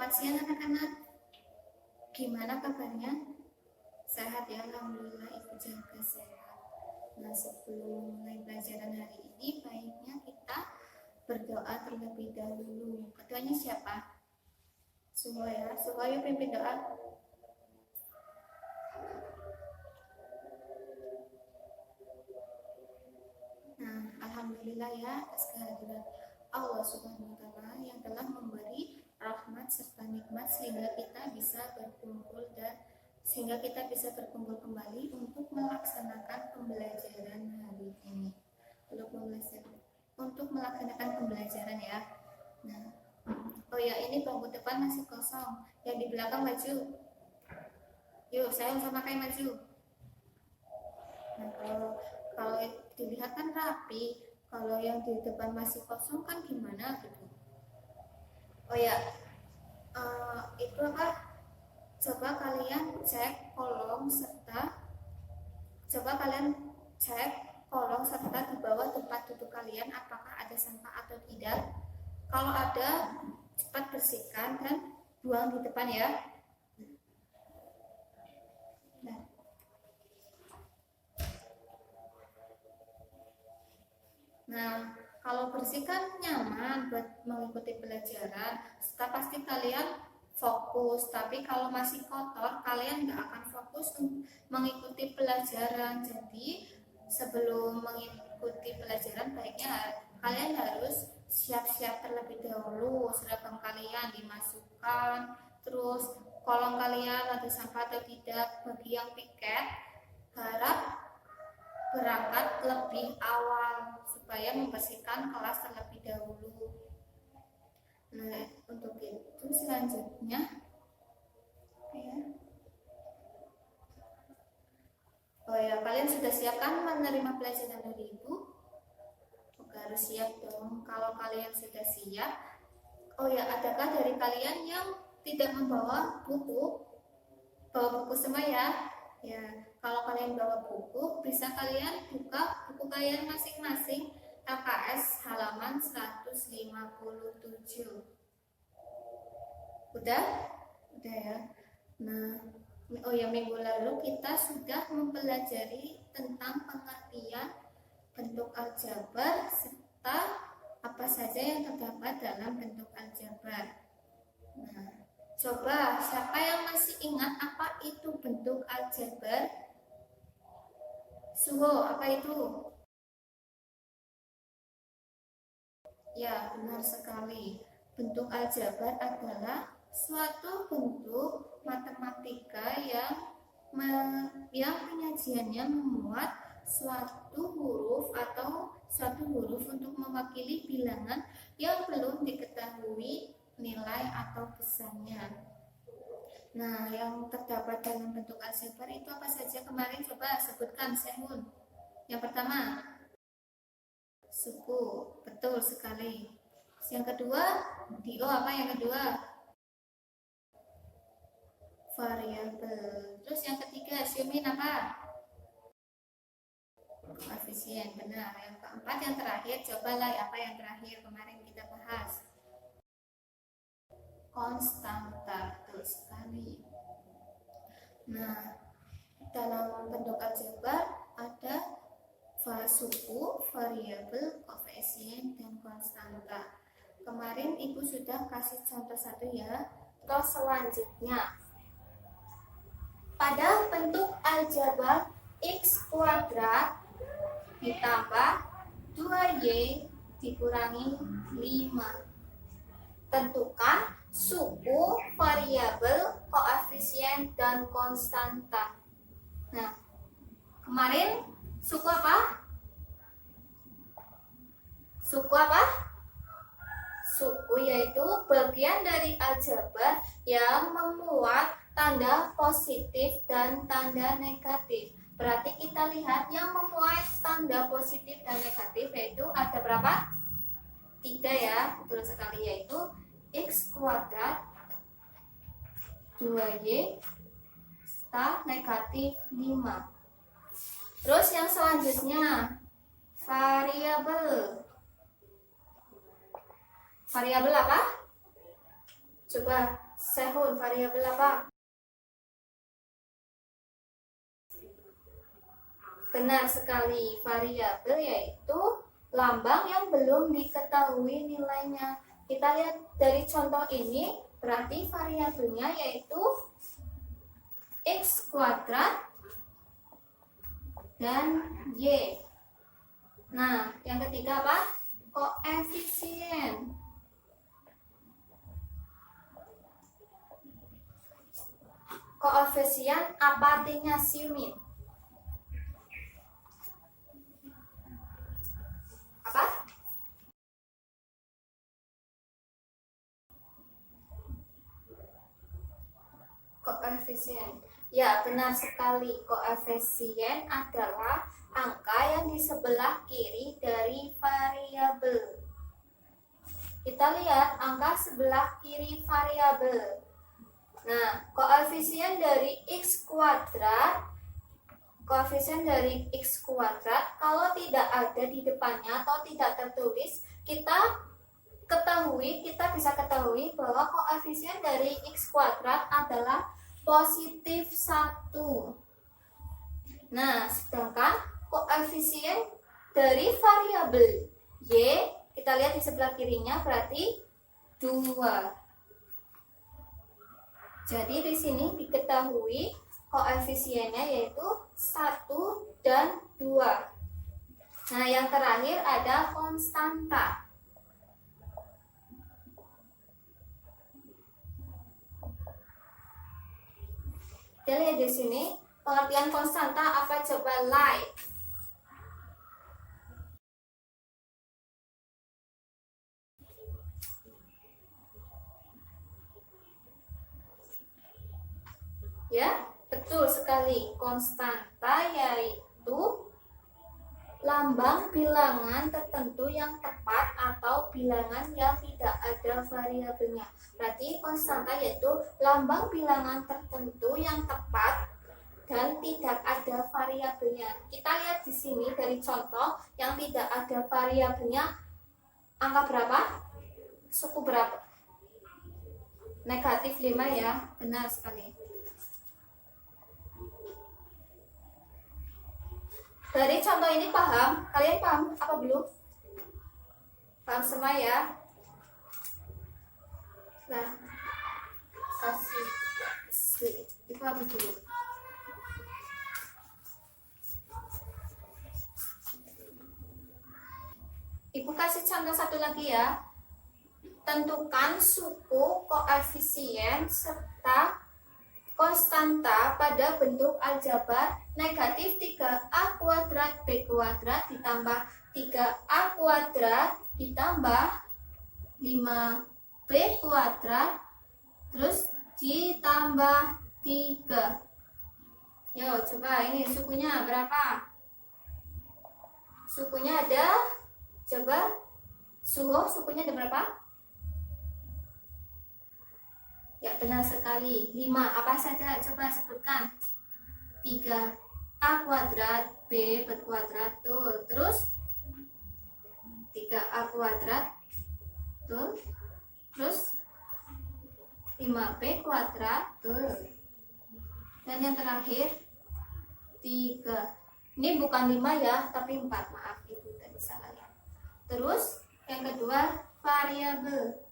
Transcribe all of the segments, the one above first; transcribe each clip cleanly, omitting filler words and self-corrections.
Selamat siang anak-anak. Gimana kabarnya? Sehat ya, alhamdulillah, Ibu jaga sehat. Nah, sebelum mulai pelajaran hari ini, baiknya kita berdoa terlebih dahulu. Ketuanya siapa? Suho ya, Suho yuk pimpin doa. Nah, alhamdulillah ya atas kehadiran Allah Subhanahu wa taala yang telah memberi rahmat serta nikmat sehingga kita bisa berkumpul kembali untuk melaksanakan pembelajaran hari ini. Untuk melaksanakan pembelajaran ya. Nah, oh ya, ini bangku depan masih kosong. Yang di belakang maju. Yuk, saya sama kayak maju. Nah, kalau dilihat kan rapi. Kalau yang di depan masih kosong kan gimana gitu. Oh ya, itu apa? Coba kalian cek kolom serta di bawah tempat duduk kalian apakah ada sampah atau tidak. Kalau ada, cepat bersihkan dan buang di depan ya. Nah, kalau bersih kan nyaman buat mengikuti pelajaran. Setelah pasti kalian fokus. Tapi kalau masih kotor, kalian nggak akan fokus mengikuti pelajaran. Jadi sebelum mengikuti pelajaran, baiknya kalian harus siap-siap terlebih dahulu. Seragam kalian dimasukkan, terus kolom kalian ada sampah atau tidak. Bagi yang piket, harap berangkat lebih awal supaya membersihkan kelas terlebih dahulu. Nah, untuk itu selanjutnya kalian sudah siap kan menerima pelajaran dari Ibu? Oke, harus siap dong. Kalau kalian sudah siap, adakah dari kalian yang tidak membawa buku? Bawa buku semua ya. Ya, kalau kalian bawa buku, bisa kalian buka buku kalian masing-masing LKS halaman 157. Udah ya. Nah, minggu lalu kita sudah mempelajari tentang pengertian bentuk aljabar serta apa saja yang terdapat dalam bentuk aljabar. Nah, coba siapa yang masih ingat apa itu bentuk aljabar? Suho, apa itu? Ya, benar sekali. Bentuk aljabar adalah suatu bentuk matematika yang penyajiannya memuat suatu huruf untuk mewakili bilangan yang belum diketahui nilai atau besarnya. Nah, yang terdapat dalam bentuk aljabar itu apa saja kemarin? Coba sebutkan, Sehun. Yang pertama, suku, betul sekali. Yang kedua, Dio, apa yang kedua? Variabel. Terus yang ketiga, Xiumin apa? Koefisien, benar. Yang keempat, yang terakhir, cobalah apa yang terakhir kemarin kita bahas. Konstanta, betul sekali. Nah, dalam bentuk aljabar ada suku, variabel, koefisien, dan konstanta. Kemarin Ibu sudah kasih contoh satu ya. Terus selanjutnya, pada bentuk aljabar X kuadrat ditambah 2Y dikurangi 5. Tentukan suku, variabel, koefisien, dan konstanta. Nah, kemarin suku apa? Suku yaitu bagian dari aljabar yang memuat tanda positif dan tanda negatif. Berarti kita lihat yang memuat tanda positif dan negatif yaitu ada berapa? 3 ya, betul sekali, yaitu X kuadrat 2Y serta negatif 5. Terus yang selanjutnya, variabel. Variabel apa? Coba Sehun, variabel apa? Benar sekali, variabel yaitu lambang yang belum diketahui nilainya. Kita lihat dari contoh ini, berarti variabelnya yaitu x kuadrat dan y. Nah, yang ketiga apa? Koefisien. Koefisien apa artinya, Siumin? Apa? Koefisien. Ya, benar sekali. Koefisien adalah angka yang di sebelah kiri dari variabel. Kita lihat angka sebelah kiri variabel. Nah, koefisien dari x kuadrat, kalau tidak ada di depannya atau tidak tertulis, kita bisa ketahui bahwa koefisien dari x kuadrat adalah positif 1. Nah, sedangkan koefisien dari variabel y, kita lihat di sebelah kirinya, berarti 2. Jadi di sini diketahui koefisiennya yaitu 1 dan 2. Nah, yang terakhir ada konstanta. Kita lihat di sini pengertian konstanta apa coba, like. Ya, betul sekali. Konstanta yaitu lambang bilangan tertentu yang tepat atau bilangan yang tidak ada variabelnya. Berarti konstanta yaitu lambang bilangan tertentu yang tepat dan tidak ada variabelnya. Kita lihat di sini dari contoh yang tidak ada variabelnya, angka berapa? Suku berapa? Negatif 5 ya, benar sekali. Dari contoh ini paham? Kalian paham apa belum? Paham semua ya? Nah, kasih itu apa dulu? Ibu kasih contoh satu lagi ya. Tentukan suku, koefisien, serta konstanta pada bentuk aljabar negatif 3a kuadrat b kuadrat ditambah 3a kuadrat ditambah 5b kuadrat terus ditambah 3. Yo, coba ini sukunya berapa? Sukunya ada, coba sukunya ada berapa? Ya, benar sekali. 5 apa saja? Coba sebutkan. 3a kuadrat b berkuadrat tuh. Terus 3a kuadrat tuh. Terus 5b kuadrat tuh. Dan yang terakhir 3. Ini bukan 5 ya, tapi 4. Maaf, Ibu tadi salah ya. Terus yang kedua variabel.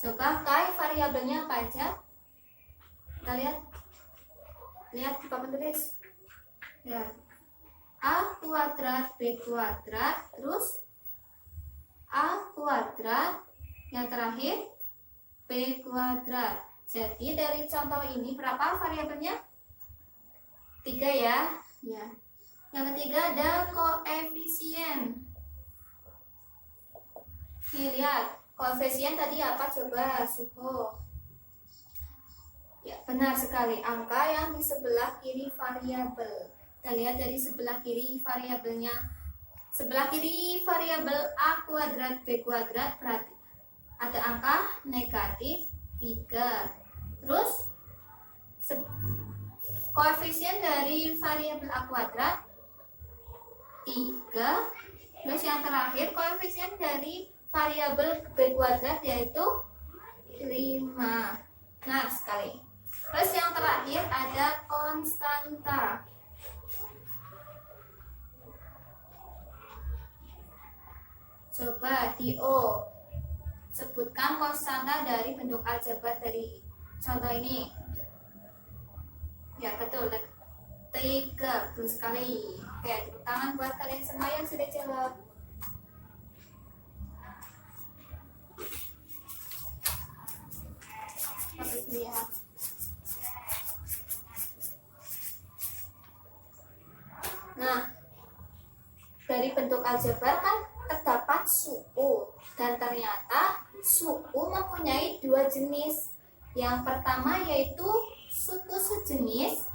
Coba Kai variabelnya apa aja? Kita lihat. Lihat di papan tulis. Ya. A kuadrat B kuadrat terus A kuadrat yang terakhir B kuadrat. Jadi dari contoh ini berapa variabelnya? 3 ya. Ya. Yang ketiga ada koefisien. Nih, lihat. Koefisien tadi apa coba, Suko? Ya, benar sekali. Angka yang di sebelah kiri variabel. Kita lihat dari sebelah kiri variabelnya. Sebelah kiri variabel A kuadrat B kuadrat berarti ada angka negatif 3. Terus koefisien dari variabel A kuadrat 3. Terus yang terakhir koefisien dari variabel B kuadrat yaitu 5. Nah, sekali. Terus yang terakhir ada konstanta. Coba Dio, sebutkan konstanta dari bentuk aljabar dari contoh ini. Ya, betul. 3. Betul sekali. Oke, tepuk tangan buat kalian semua yang sudah jawab. Lihat. Nah, dari bentuk aljabar kan terdapat suku, dan ternyata suku mempunyai 2 jenis. Yang pertama yaitu suku sejenis,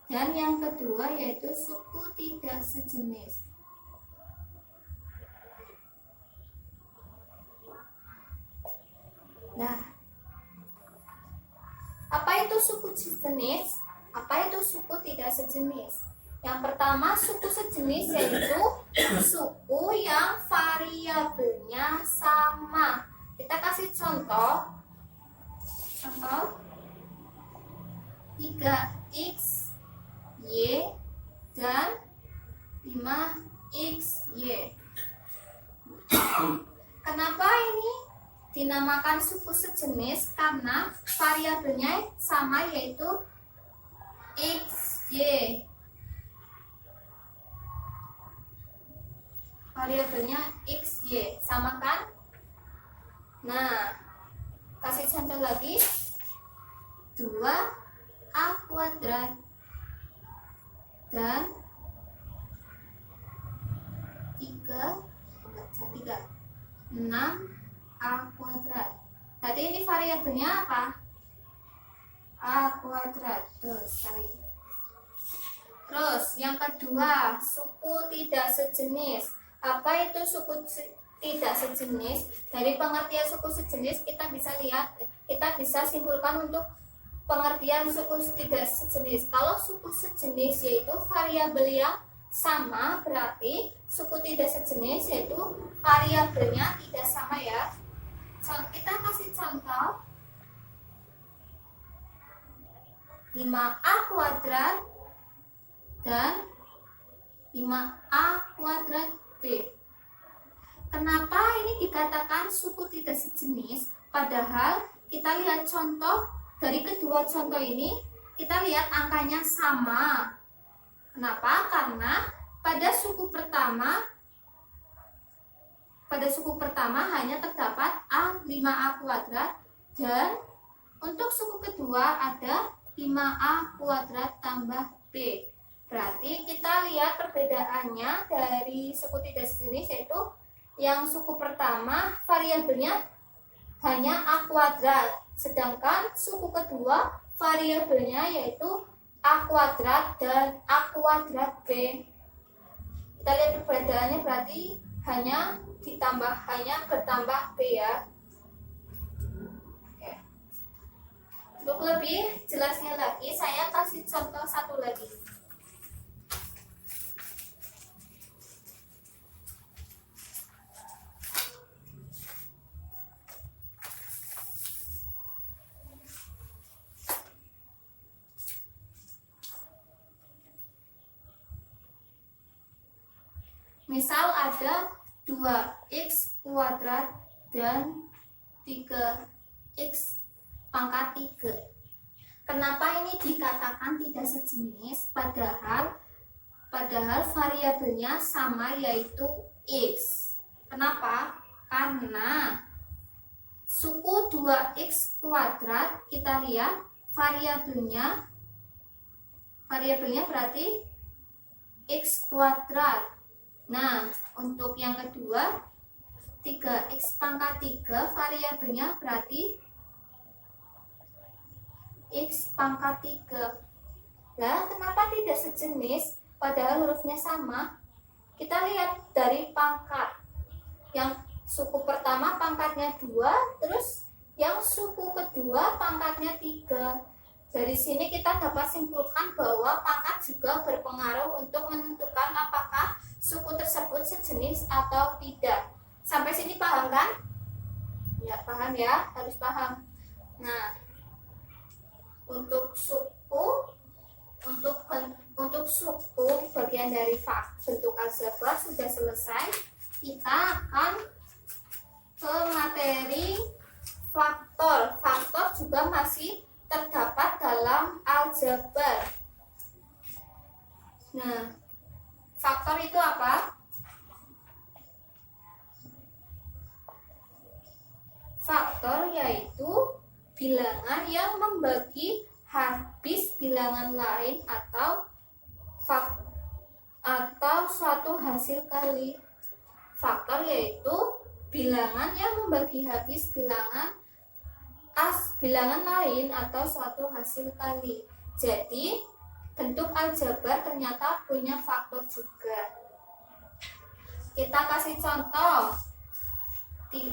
dan yang kedua yaitu suku tidak sejenis. Nah, apa itu suku sejenis? Apa itu suku tidak sejenis? Yang pertama, suku sejenis yaitu suku yang variabelnya sama. Kita kasih contoh. Contoh 3x y dan 5x y. Kenapa ini dinamakan suku sejenis? Karena variabelnya sama yaitu x, y. Variabelnya x, y, sama kan? Nah, kasih contoh lagi. 2a kuadrat dan 6a kuadrat. Berarti ini variabelnya apa? A kuadrat. Terus sekali. Terus yang kedua, suku tidak sejenis. Apa itu suku tidak sejenis? Dari pengertian suku sejenis kita bisa lihat, kita bisa simpulkan untuk pengertian suku tidak sejenis. Kalau suku sejenis yaitu variabel yang sama, berarti suku tidak sejenis yaitu variabelnya tidak sama ya. Kita kasih contoh 5a kuadrat dan 5a kuadrat b. Kenapa ini dikatakan suku tidak sejenis? Padahal kita lihat contoh dari kedua contoh ini, kita lihat angkanya sama. Kenapa? Karena pada suku pertama hanya terdapat 5a kuadrat, dan untuk suku kedua ada 5a kuadrat tambah b. Berarti kita lihat perbedaannya dari suku tidak sejenis, yaitu yang suku pertama variabelnya hanya a kuadrat, sedangkan suku kedua variabelnya yaitu a kuadrat dan a kuadrat b. Kita lihat perbedaannya, berarti hanya bertambah b ya. Oke. Untuk lebih jelasnya lagi, saya kasih contoh satu lagi. Misal ada 2x kuadrat dan 3x pangkat 3. Kenapa ini dikatakan tidak sejenis? Padahal variabelnya sama yaitu x. Kenapa? Karena suku 2x kuadrat, kita lihat variabelnya berarti x kuadrat. Nah, untuk yang kedua 3x pangkat 3 variabelnya berarti x pangkat 3. Lah, kenapa tidak sejenis padahal hurufnya sama? Kita lihat dari pangkat. Yang suku pertama pangkatnya 2, terus yang suku kedua pangkatnya 3. Dari sini kita dapat simpulkan bahwa pangkat juga berpengaruh untuk menentukan apakah suku tersebut sejenis atau tidak. Sampai sini paham kan? Ya, paham ya, harus paham. Nah, untuk suku, untuk suku bagian dari bentuk aljabar sudah selesai. Kita akan ke materi faktor. Faktor juga masih terdapat dalam aljabar. Nah, faktor itu apa? Faktor yaitu bilangan yang membagi habis bilangan lain atau suatu hasil kali. Faktor yaitu bilangan yang membagi habis bilangan lain atau suatu hasil kali. Jadi bentuk aljabar ternyata punya faktor juga. Kita kasih contoh.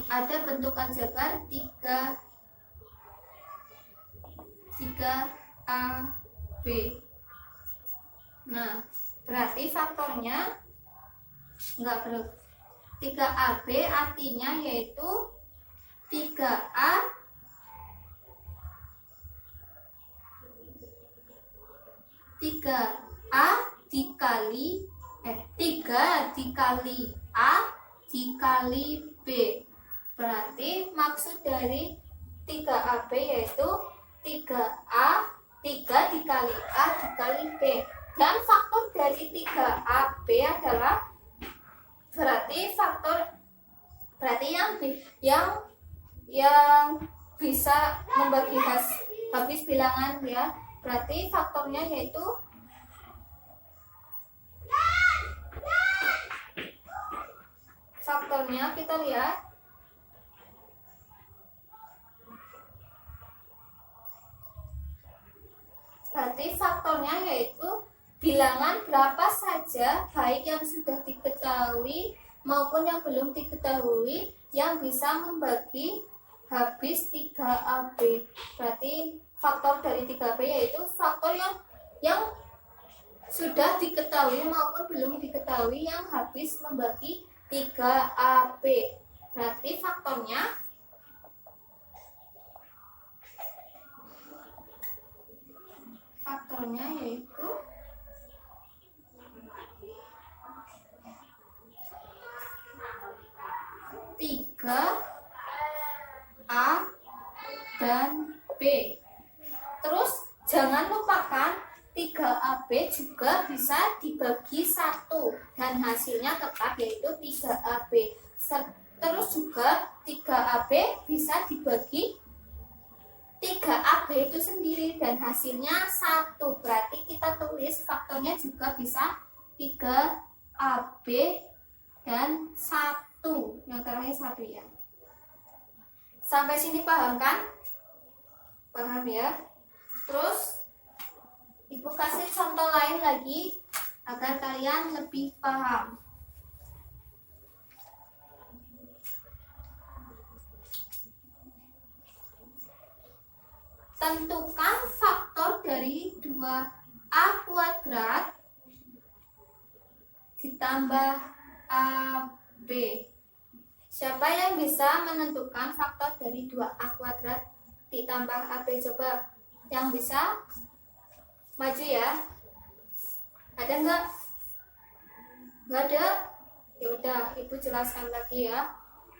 Ada bentuk aljabar 3AB. Nah, berarti faktornya enggak perlu 3AB, artinya yaitu 3A dikali 3 dikali A dikali B. Berarti maksud dari 3AB yaitu 3A 3 dikali A dikali B. Dan faktor dari 3AB adalah berarti yang bisa membagi habis bilangan ya. Berarti faktornya yaitu kita lihat berarti faktornya yaitu bilangan berapa saja baik yang sudah diketahui maupun yang belum diketahui yang bisa membagi habis 3AB. Berarti faktor dari 3AB yaitu faktor yang sudah diketahui maupun belum diketahui yang habis membagi 3AB. Berarti faktornya yaitu 3A dan B. Terus jangan lupakan 3AB juga bisa dibagi 1 dan hasilnya tetap yaitu 3AB. Terus juga 3AB bisa dibagi 3AB itu sendiri dan hasilnya 1. Berarti kita tulis faktornya juga bisa 3AB dan 1. Yang terakhir 1 ya. Sampai sini paham kan? Paham ya? Terus Ibu kasih contoh lain lagi agar kalian lebih paham. Tentukan faktor dari 2A kuadrat ditambah AB. Siapa yang bisa menentukan faktor dari 2A kuadrat ditambah AB? Coba yang bisa maju ya. Ada enggak? Enggak ada? Ya udah, Ibu jelaskan lagi ya.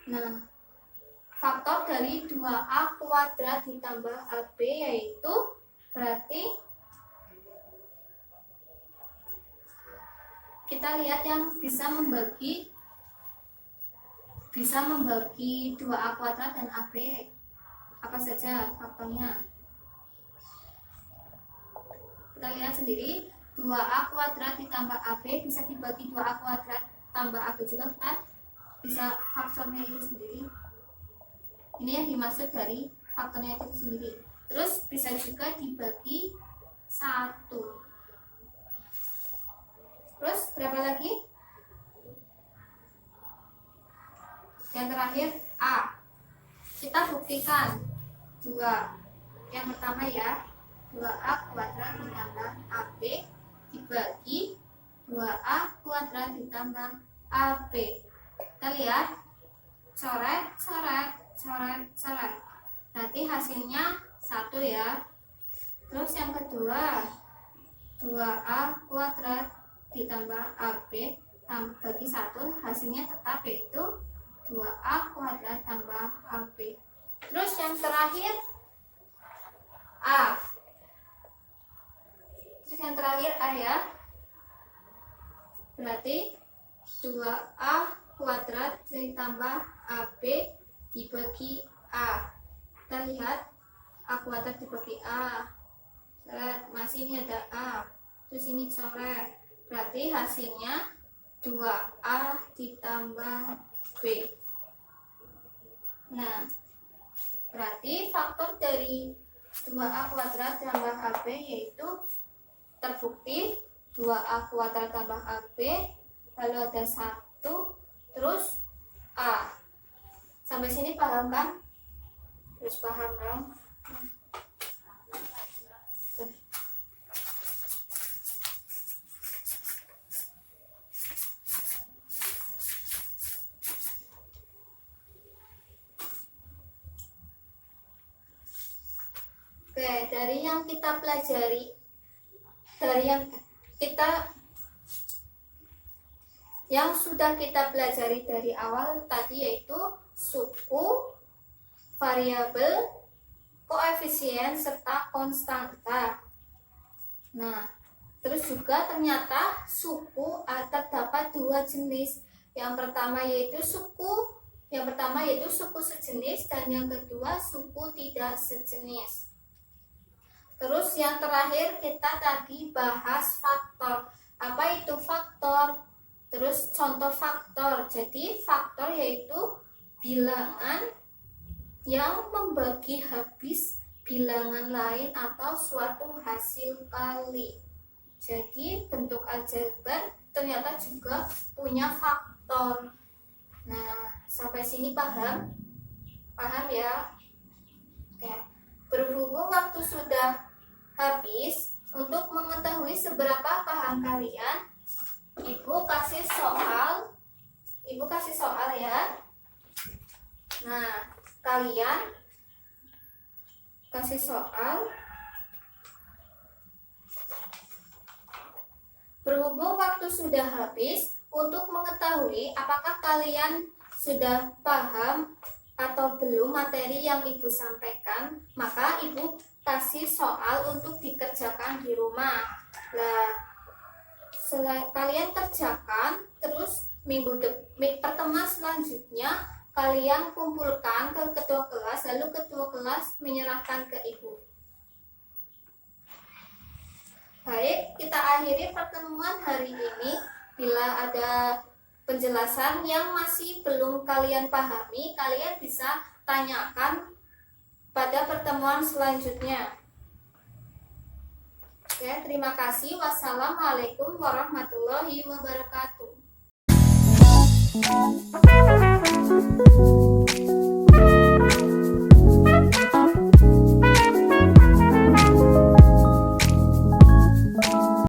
Nah, faktor dari 2A kuadrat ditambah AB yaitu berarti kita lihat yang bisa membagi 2A kuadrat dan AB. Apa saja faktornya? Kita lihat sendiri, 2A kuadrat ditambah AB bisa dibagi 2A kuadrat tambah AB juga kan? Bisa faktornya itu sendiri. Ini yang dimaksud dari faktornya itu sendiri. Terus bisa juga dibagi 1. Terus berapa lagi? Yang terakhir A. Kita buktikan 2. Yang pertama ya, 2A kuadrat ditambah AB dibagi 2 2A kuadrat ditambah AB. Kita lihat, coret, coret, coret, coret. Berarti hasilnya 1 ya. Terus yang kedua, 2A kuadrat ditambah AB bagi 1, hasilnya tetap yaitu 2A kuadrat tambah AB. Terus yang terakhir, A. Terus yang terakhir A ya. Berarti 2A kuadrat ditambah AB dibagi A. Kita lihat, A kuadrat dibagi A. Coret, masih ini ada A. Terus ini coret. Berarti hasilnya 2A ditambah B. Nah, berarti faktor dari 2A kuadrat tambah AB yaitu terbukti 2A kuadrat tambah AB, lalu ada 1, terus A. Sampai sini paham kan? Terus paham dong? Oke, dari yang kita pelajari, dari yang sudah kita pelajari dari awal tadi yaitu suku, variabel, koefisien, serta konstanta. Nah, terus juga ternyata suku terdapat 2 jenis. Yang pertama yaitu suku sejenis dan yang kedua suku tidak sejenis. Terus yang terakhir kita tadi bahas faktor. Apa itu faktor? Terus contoh faktor. Jadi faktor yaitu bilangan yang membagi habis bilangan lain atau suatu hasil kali. Jadi bentuk aljabar ternyata juga punya faktor. Nah, sampai sini paham? Paham ya? Oke. Berhubung waktu sudah habis, untuk mengetahui seberapa paham kalian, Ibu kasih soal ya. Nah, kalian kasih soal. Berhubung waktu sudah habis, untuk mengetahui apakah kalian sudah paham atau belum materi yang Ibu sampaikan, maka Ibu kasih soal untuk dikerjakan di rumah. Nah, kalian kerjakan, terus pertemuan selanjutnya kalian kumpulkan ke ketua kelas, lalu ketua kelas menyerahkan ke Ibu. Baik, kita akhiri pertemuan hari ini. Bila ada penjelasan yang masih belum kalian pahami, kalian bisa tanyakan pada pertemuan selanjutnya. Oke, terima kasih. Wassalamualaikum warahmatullahi wabarakatuh.